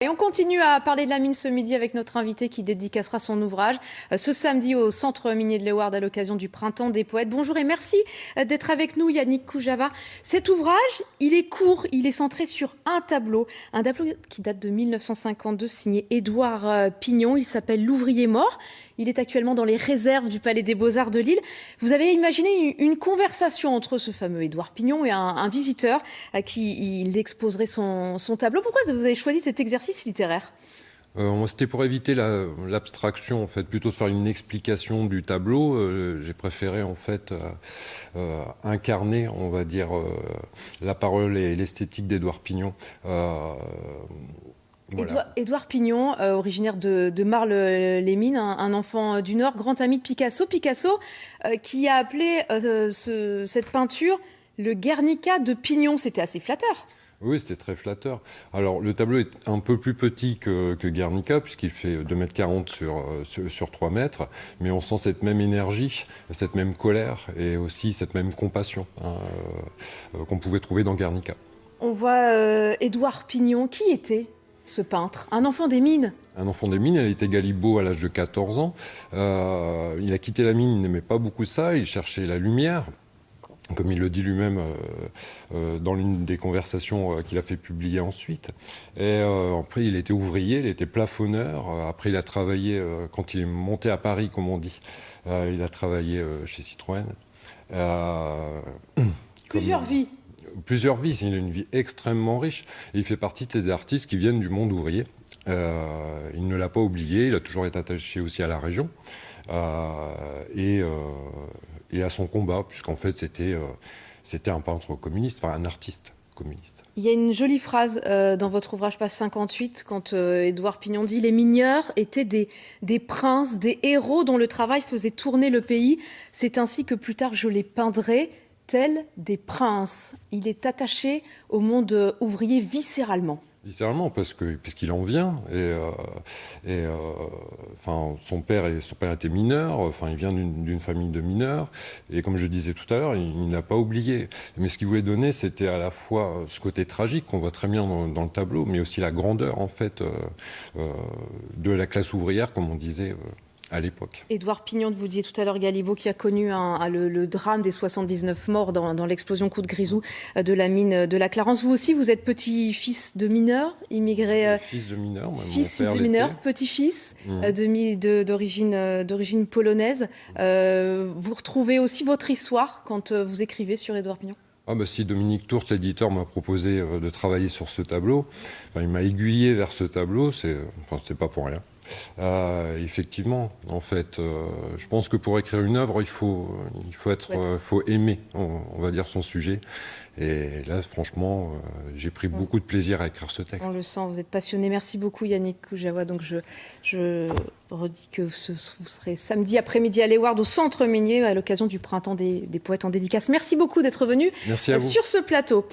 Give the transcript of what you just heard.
Et on continue à parler de la mine ce midi avec notre invité qui dédicacera son ouvrage ce samedi au Centre minier de l'Éouard à l'occasion du Printemps des Poètes. Bonjour et merci d'être avec nous, Yannick Koujava. Cet ouvrage, il est court, il est centré sur un tableau qui date de 1952, signé Édouard Pignon. Il s'appelle L'ouvrier mort. Il est actuellement dans les réserves du Palais des Beaux-Arts de Lille. Vous avez imaginé une conversation entre ce fameux Édouard Pignon et un visiteur à qui il exposerait son tableau. Pourquoi vous avez choisi cet exercice littéraire ? C'était pour éviter l'abstraction, en fait, plutôt de faire une explication du tableau. J'ai préféré en fait incarner, on va dire, la parole et l'esthétique d'Édouard Pignon. Voilà. Édouard Pignon, originaire de Marle-les-Mines, un enfant du Nord, grand ami de Picasso. Picasso qui a appelé cette peinture le Guernica de Pignon. C'était assez flatteur. Oui, c'était très flatteur. Alors, le tableau est un peu plus petit que Guernica, puisqu'il fait 2,40 m sur 3 mètres, mais on sent cette même énergie, cette même colère et aussi cette même compassion qu'on pouvait trouver dans Guernica. On voit Édouard Pignon. Qui était ce peintre? Un enfant des mines? Un enfant des mines, il était Galibo à l'âge de 14 ans. Il a quitté la mine, il n'aimait pas beaucoup ça, il cherchait la lumière. Comme il le dit lui-même dans l'une des conversations qu'il a fait publier ensuite. Et après, il était ouvrier, il était plafonneur. Après, il a travaillé, quand il est monté à Paris, comme on dit, il a travaillé chez Citroën. Plusieurs vies. Plusieurs vies, il a une vie extrêmement riche. Et il fait partie de ces artistes qui viennent du monde ouvrier. Il ne l'a pas oublié, il a toujours été attaché aussi à la région. Et à son combat, puisqu'en fait c'était un peintre communiste, enfin un artiste communiste. Il y a une jolie phrase dans votre ouvrage, page 58, quand Édouard Pignon dit « Les mineurs étaient des princes, des héros dont le travail faisait tourner le pays. C'est ainsi que plus tard je les peindrai, tels des princes. » Il est attaché au monde ouvrier viscéralement. Viscéralement, puisqu'il en vient. Enfin, son père était mineur. Enfin, il vient d'une famille de mineurs. Et comme je disais tout à l'heure, il n'a pas oublié. Mais ce qu'il voulait donner, c'était à la fois ce côté tragique qu'on voit très bien dans le tableau, mais aussi la grandeur en fait de la classe ouvrière, comme on disait. À l'époque. Édouard Pignon, vous disiez tout à l'heure, Galibo, qui a connu le drame des 79 morts dans l'explosion coup de grisou de la mine de la Clarence. Vous aussi, vous êtes petit-fils de mineurs, immigré. Fils de mineurs, fils de mineurs, petit-fils d'origine polonaise. Vous retrouvez aussi votre histoire quand vous écrivez sur Édouard Pignon? Si Dominique Tourte, l'éditeur, m'a proposé de travailler sur ce tableau, il m'a aiguillé vers ce tableau, c'était pas pour rien. Effectivement, en fait, je pense que pour écrire une œuvre, il faut aimer, on va dire, son sujet. Et là, franchement, j'ai pris beaucoup de plaisir à écrire ce texte. On le sent, vous êtes passionné. Merci beaucoup, Yannick Koujava. Donc, je redis que vous serez samedi après-midi à l'Éouard au Centre minier à l'occasion du Printemps des Poètes en dédicace. Merci beaucoup d'être venu sur ce plateau.